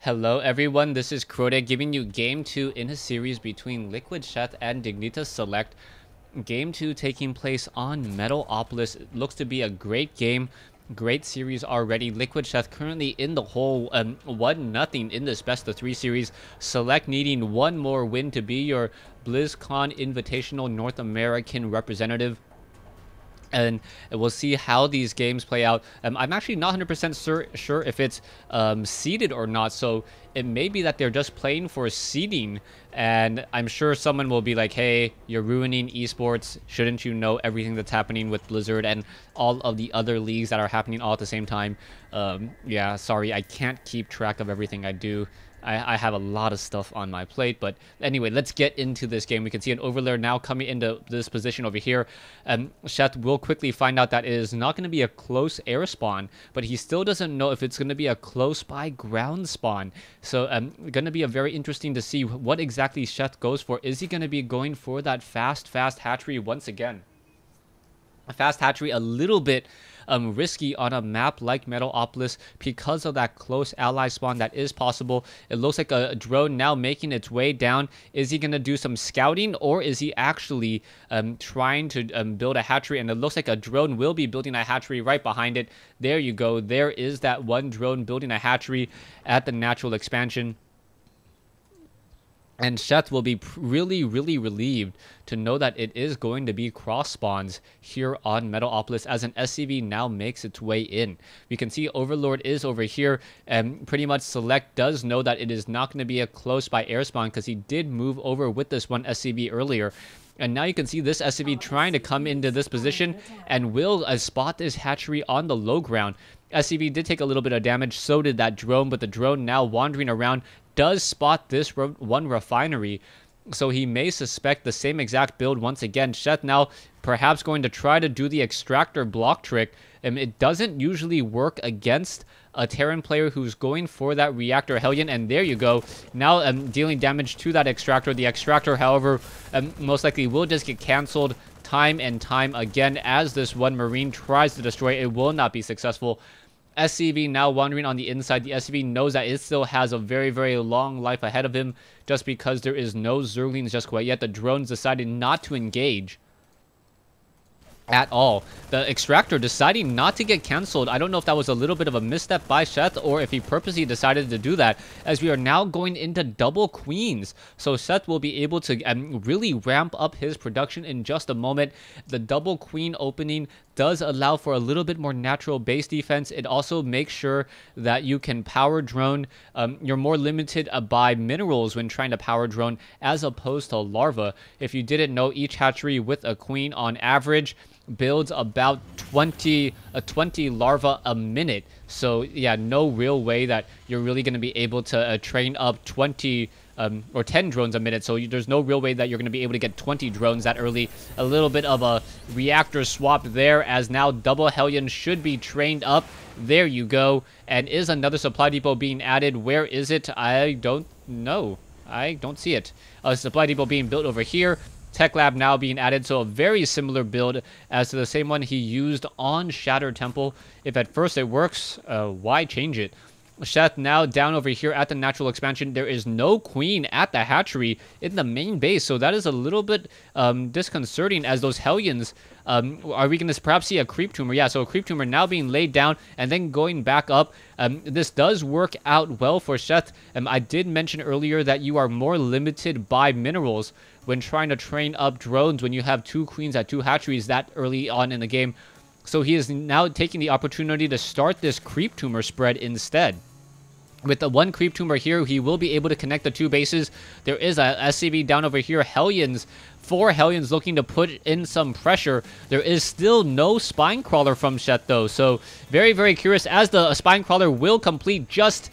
Hello everyone, this is Crota giving you Game 2 in a series between Liquid Sheth and Dignitas Select. Game 2 taking place on Metalopolis. It looks to be a great game, great series already. Liquid Sheth currently in the hole, 1-0 in this best of 3 series. Select needing one more win to be your BlizzCon Invitational North American representative. And we'll see how these games play out. I'm actually not 100% sure if it's seeded or not, so it may be that they're just playing for seeding, and I'm sure someone will be like, hey, you're ruining esports. Shouldn't you know everything that's happening with Blizzard and all of the other leagues that are happening all at the same time? Yeah, sorry, I can't keep track of everything I do. I have a lot of stuff on my plate, but anyway, let's get into this game. We can see an overlord now coming into this position over here. Sheth will quickly find out that it is not going to be a close air spawn, but he still doesn't know if it's going to be a close by ground spawn. So going to be a very interesting to see what exactly Sheth goes for. Is he going to be going for that fast hatchery once again? A fast hatchery a little bit risky on a map like Metalopolis because of that close ally spawn that is possible. It looks like a drone now making its way down. Is he going to do some scouting, or is he actually trying to build a hatchery? And it looks like a drone will be building a hatchery right behind it. There you go. There is that one drone building a hatchery at the natural expansion. And Sheth will be really relieved to know that it is going to be cross spawns here on Metalopolis as an SCV now makes its way in. We can see Overlord is over here, and pretty much Select does know that it is not going to be a close by air spawn because he did move over with this one SCV earlier. And now you can see this SCV trying to come into this position and will spot this hatchery on the low ground. SCV did take a little bit of damage, so did that drone, but the drone now wandering around does spot this one refinery, so he may suspect the same exact build once again. Sheth now perhaps going to try to do the extractor block trick, and it doesn't usually work against a Terran player who's going for that reactor Hellion, and there you go. Now dealing damage to that extractor. The extractor, however, most likely will just get cancelled time and time again as this one Marine tries to destroy it. It will not be successful. SCV now wandering on the inside. The SCV knows that it still has a very long life ahead of him just because there is no Zerglings just quite yet. The drones decided not to engage at all. The extractor deciding not to get cancelled. I don't know if that was a little bit of a misstep by Sheth or if he purposely decided to do that, as we are now going into double queens. So Sheth will be able to really ramp up his production in just a moment. The double queen opening does allow for a little bit more natural base defense. It also makes sure that you can power drone. You're more limited by minerals when trying to power drone as opposed to larva. If you didn't know, each hatchery with a queen on average builds about 20 larva a minute. So yeah, no real way that you're really going to be able to train up 20 or 10 drones a minute. So there's no real way that you're going to be able to get 20 drones that early. A little bit of a reactor swap there, as now double Hellion should be trained up. There you go. And is another supply depot being added? Where is it? I don't know. I don't see it. A supply depot being built over here. Tech Lab now being added, so a very similar build as to the same one he used on Shattered Temple. If at first it works, why change it? Sheth now down over here at the natural expansion. There is no queen at the hatchery in the main base, so that is a little bit disconcerting, as those Hellions, are we going to perhaps see a creep tumor? Yeah, so a creep tumor now being laid down and then going back up. This does work out well for Sheth. I did mention earlier that you are more limited by minerals when trying to train up drones when you have 2 queens at 2 hatcheries that early on in the game. So he is now taking the opportunity to start this creep tumor spread instead. With the one creep tumor here, he will be able to connect the 2 bases. There is a SCV down over here. Hellions, 4 Hellions looking to put in some pressure. There is still no spine crawler from Sheth though. So very curious, as the spine crawler will complete just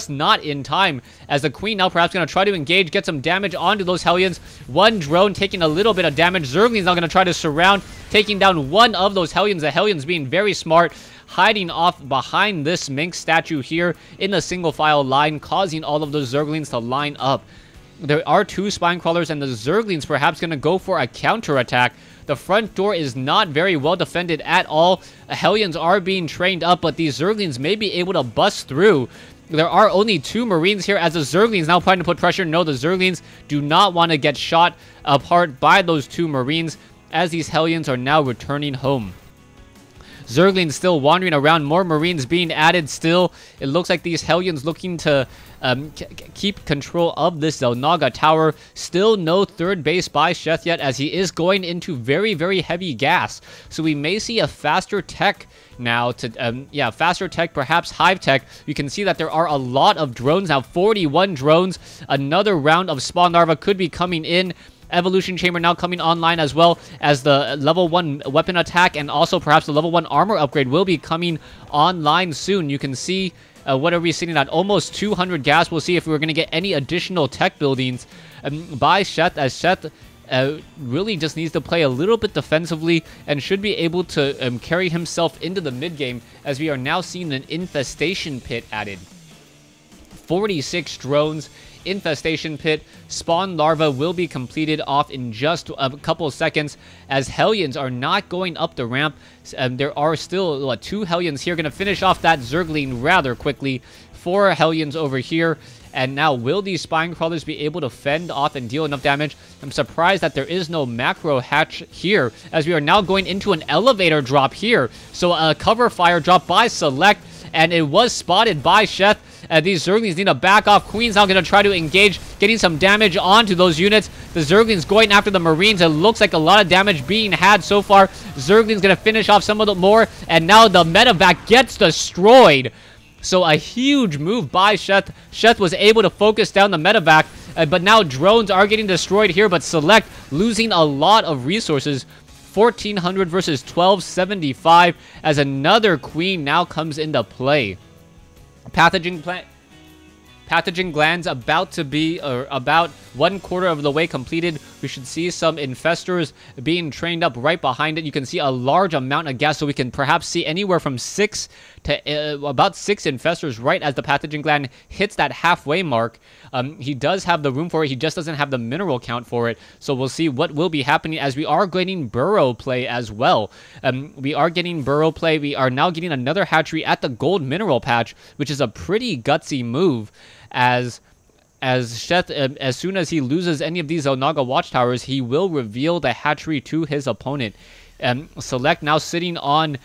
not in time, as the queen now perhaps going to try to engage, get some damage onto those Hellions. One drone taking a little bit of damage. Zergling's now going to try to surround, taking down one of those Hellions. The Hellions being very smart, hiding off behind this Mink statue here in a single file line, causing all of those Zerglings to line up. There are 2 spine crawlers, and the Zerglings perhaps going to go for a counterattack. The front door is not very well defended at all. Hellions are being trained up, but these Zerglings may be able to bust through. There are only 2 Marines here as the Zerglings now trying to put pressure. No, the Zerglings do not want to get shot apart by those 2 Marines as these Hellions are now returning home. Zerglings still wandering around, more Marines being added still. It looks like these Hellions looking to keep control of this Xel'Naga tower. Still no third base by Sheth yet, as he is going into very, very heavy gas. So we may see a faster tech now to, faster tech, perhaps hive tech. You can see that there are a lot of drones now, 41 drones. Another round of spawn larva could be coming in. Evolution Chamber now coming online, as well as the level 1 weapon attack, and also perhaps the level 1 armor upgrade will be coming online soon. You can see what are we sitting at? Almost 200 gas. We'll see if we're going to get any additional tech buildings by Sheth, as Sheth really just needs to play a little bit defensively and should be able to carry himself into the mid game, as we are now seeing an infestation pit added. 46 drones. Infestation pit. Spawn larva will be completed off in just a couple of seconds, as Hellions are not going up the ramp. There are still 2 Hellions here, going to finish off that Zergling rather quickly. 4 Hellions over here. And now, will these Spine Crawlers be able to fend off and deal enough damage? I'm surprised that there is no macro hatch here, as we are now going into an elevator drop here. So a cover fire drop by Select, and it was spotted by Sheth. These Zerglings need to back off. Queen's now going to try to engage, getting some damage onto those units. The Zerglings going after the Marines. It looks like a lot of damage being had so far. Zerglings going to finish off some of the more, and now the medevac gets destroyed. So a huge move by Sheth. Sheth was able to focus down the medevac, but now drones are getting destroyed here, but Select losing a lot of resources. 1,400 versus 1,275, as another Queen now comes into play. Pathogen glands about to be about 1/4 of the way completed. We should see some infestors being trained up right behind it. You can see a large amount of gas, so we can perhaps see anywhere from 6 to about 6 infestors right as the pathogen gland hits that halfway mark. He does have the room for it. He just doesn't have the mineral count for it. So we'll see what will be happening, as we are getting burrow play as well. We are getting burrow play. We are now getting another hatchery at the gold mineral patch, which is a pretty gutsy move, as Sheth, as soon as he loses any of these Xel'Naga watchtowers, he will reveal the hatchery to his opponent. Select now sitting on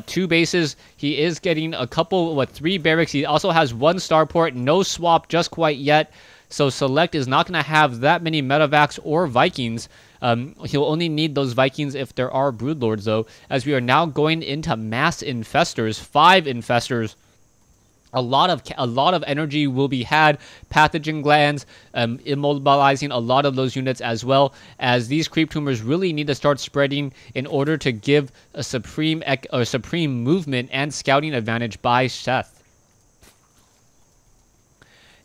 2 bases. He is getting a couple 3 barracks. He also has 1 starport, no swap just quite yet. So Select is not going to have that many medevacs or Vikings. He'll only need those Vikings if there are broodlords, though, as we are now going into mass infestors. 5 infestors. A lot of energy will be had. Pathogen glands immobilizing a lot of those units, as well as these creep tumors really need to start spreading in order to give a supreme movement and scouting advantage by Sheth.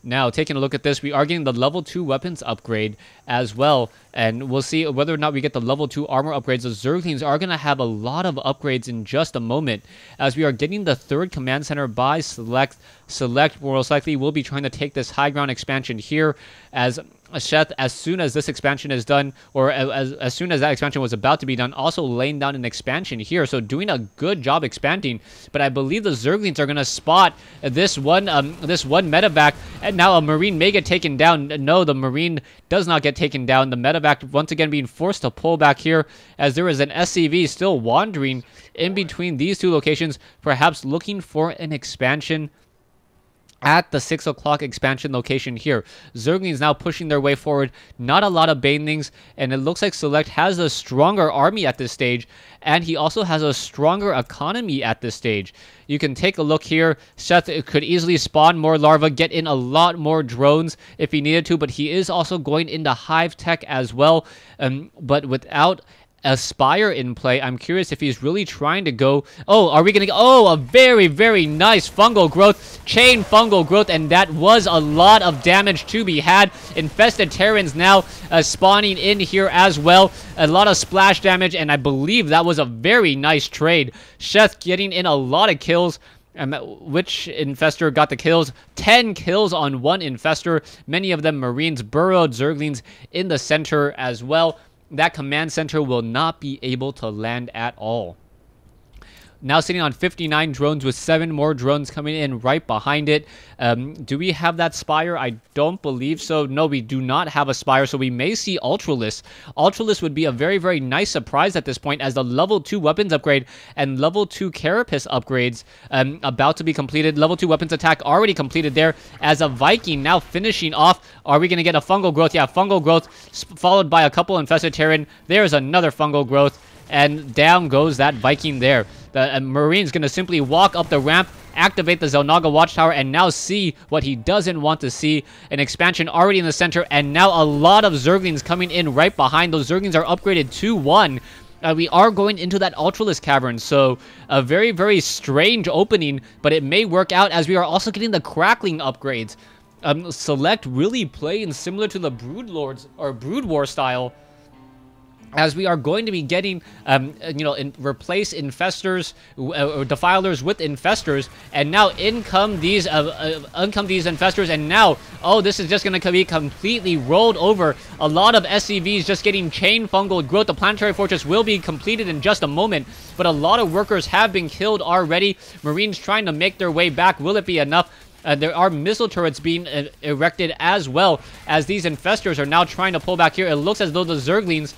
Now, taking a look at this, we are getting the level 2 weapons upgrade as well, and we'll see whether or not we get the level 2 armor upgrades. The Zerglings are going to have a lot of upgrades in just a moment, as we are getting the 3rd command center by Select. Select most likely will be trying to take this high ground expansion here, as Sheth, as soon as this expansion is done, or as soon as that expansion was about to be done, also laying down an expansion here. So doing a good job expanding. But I believe the Zerglings are going to spot this one medevac, and now a Marine may get taken down. No, the Marine does not get taken down. The medevac once again being forced to pull back here, as there is an SCV still wandering in between these 2 locations, perhaps looking for an expansion at the 6 o'clock expansion location here. Zerglings now pushing their way forward. Not a lot of banelings, and it looks like Select has a stronger army at this stage, and he also has a stronger economy at this stage. You can take a look here. Sheth could easily spawn more larvae, get in a lot more drones if he needed to, but he is also going into hive tech as well, but without Aspire in play. I'm curious if he's really trying to go... Oh, are we going to... Oh, a very, very nice fungal growth. Chain fungal growth, and that was a lot of damage to be had. Infested Terrans now spawning in here as well. A lot of splash damage, and I believe that was a very nice trade. Sheth getting in a lot of kills. Which infestor got the kills? 10 kills on 1 infestor. Many of them Marines, burrowed Zerglings in the center as well. That command center will not be able to land at all. now sitting on 59 drones with 7 more drones coming in right behind it. Do we have that Spire? I don't believe so. No, we do not have a Spire, so we may see Ultralisk. Ultralisk would be a very, very nice surprise at this point, as the level 2 weapons upgrade and level 2 Carapace upgrades about to be completed. Level 2 weapons attack already completed there, as a Viking now finishing off. Are we going to get a fungal growth? Yeah, fungal growth followed by a couple infested Terran. There's another fungal growth, and down goes that Viking there. The Marine's going to simply walk up the ramp, activate the Xel'Naga Watchtower, and now see what he doesn't want to see. An expansion already in the center, and now a lot of Zerglings coming in right behind. Those Zerglings are upgraded to 1. We are going into that Ultralisk Cavern, so a very, very strange opening, but it may work out, as we are also getting the Crackling upgrades. Select really playing similar to the Brood Lords, or Brood War style, as we are going to be getting, replace infestors or defilers with infestors, and now in come these infestors, and now, oh, this is just going to be completely rolled over. A lot of SCVs just getting chain fungal growth. The planetary fortress will be completed in just a moment, but a lot of workers have been killed already. Marines trying to make their way back. Will it be enough? There are missile turrets being erected, as well as these infestors are now trying to pull back here. It looks as though the Zerglings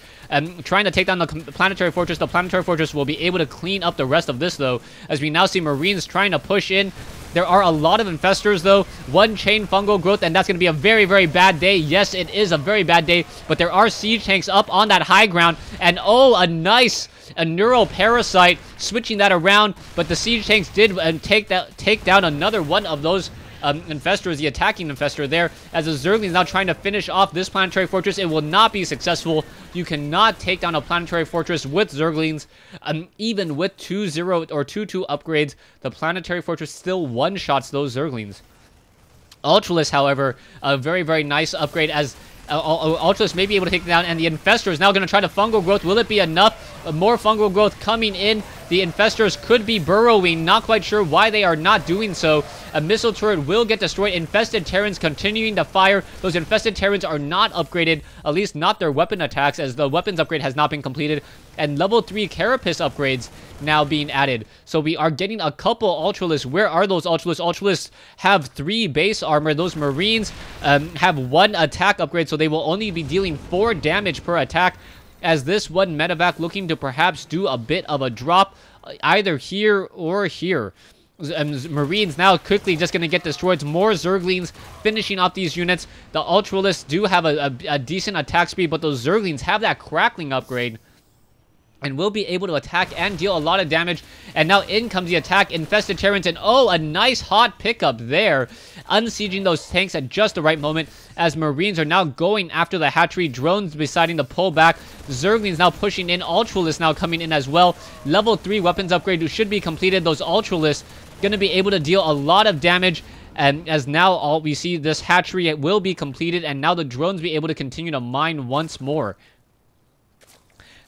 trying to take down the planetary fortress. The planetary fortress will be able to clean up the rest of this, though, as we now see Marines trying to push in. There are a lot of infestors, though. 1 chain fungal growth, and that's going to be a very, very bad day. Yes, it is a very bad day, but there are siege tanks up on that high ground, and oh, a neural parasite, switching that around, but the siege tanks did take down another one of those infestors, the attacking infestor there, as the Zerglings is now trying to finish off this planetary fortress. It will not be successful. You cannot take down a planetary fortress with Zerglings. Even with 2-0 or 2-2 upgrades, the planetary fortress still one-shots those Zerglings. Ultralisk, however, a very, very nice upgrade, as Ultralisk may be able to take it down, and the infestor is now going to try to fungal growth. Will it be enough? More fungal growth coming in. The infestors could be burrowing. Not quite sure why they are not doing so. A missile turret will get destroyed. Infested Terrans continuing to fire. Those infested Terrans are not upgraded, at least not their weapon attacks, as the weapons upgrade has not been completed. And level 3 Carapace upgrades now being added. So we are getting a couple Ultralisks. Where are those Ultralisks? Ultralisks have 3 base armor. Those Marines have 1 attack upgrade, so they will only be dealing 4 damage per attack, as this one medevac looking to perhaps do a bit of a drop, either here or here. Marines now quickly just going to get destroyed. More Zerglings finishing off these units. The Ultralisks do have a decent attack speed, but those Zerglings have that Crackling upgrade and will be able to attack and deal a lot of damage. And now in comes the attack. Infested Terrans, and oh, a nice hot pickup there, unsieging those tanks at just the right moment, as Marines are now going after the hatchery. Drones deciding to pull back. Zerglings now pushing in. Ultralisks now coming in as well. Level 3 weapons upgrade should be completed. Those Ultralisks going to be able to deal a lot of damage, and as now we see this hatchery will be completed, and now the drones be able to continue to mine once more.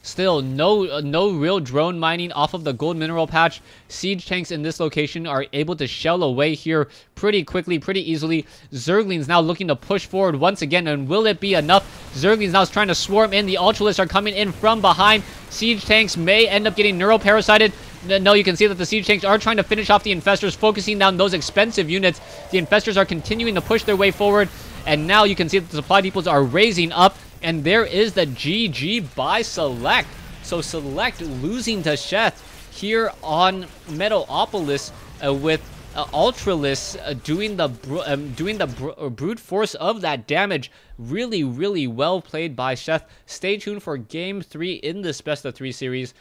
Still, no real drone mining off of the gold mineral patch. Siege tanks in this location are able to shell away here pretty quickly, pretty easily. Zerglings now looking to push forward once again, and will it be enough? Zerglings now is trying to swarm in. The Ultralisks are coming in from behind. Siege tanks may end up getting neuroparasited. No, you can see that the siege tanks are trying to finish off the infestors, focusing down those expensive units. The infestors are continuing to push their way forward, and now you can see that the supply depots are raising up. And there is the GG by Select. So Select losing to Sheth here on Metalopolis, with Ultralisks doing the brute force of that damage. Really, really well played by Sheth. Stay tuned for Game 3 in this Best of 3 series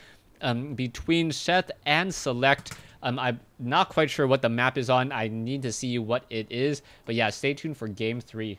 between Sheth and Select. I'm not quite sure what the map is on. I need to see what it is. But yeah, stay tuned for Game 3.